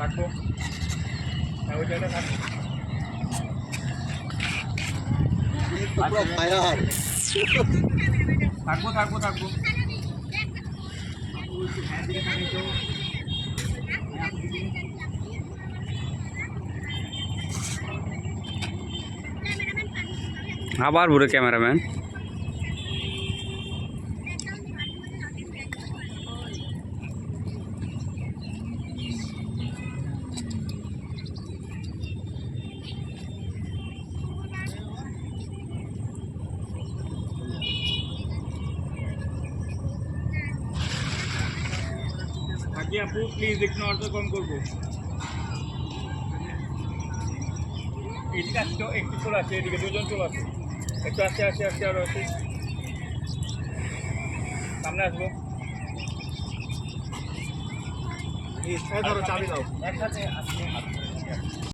থাকবো, ওই জায়গাটা থাকবো। থাকবো থাকবো থাকবো। আবার ঘুরে ক্যামেরাম্যান। বাকি আপু প্লিজ একটু অর্ডার কম করবো। এদিকে আসতে একটু চলে আসে, এদিকে দুজন চলে আসে, একটু আসতে আসতে আসতে আরো আসে, সামনে আসবো। চাবি দাও একসাথে আসলে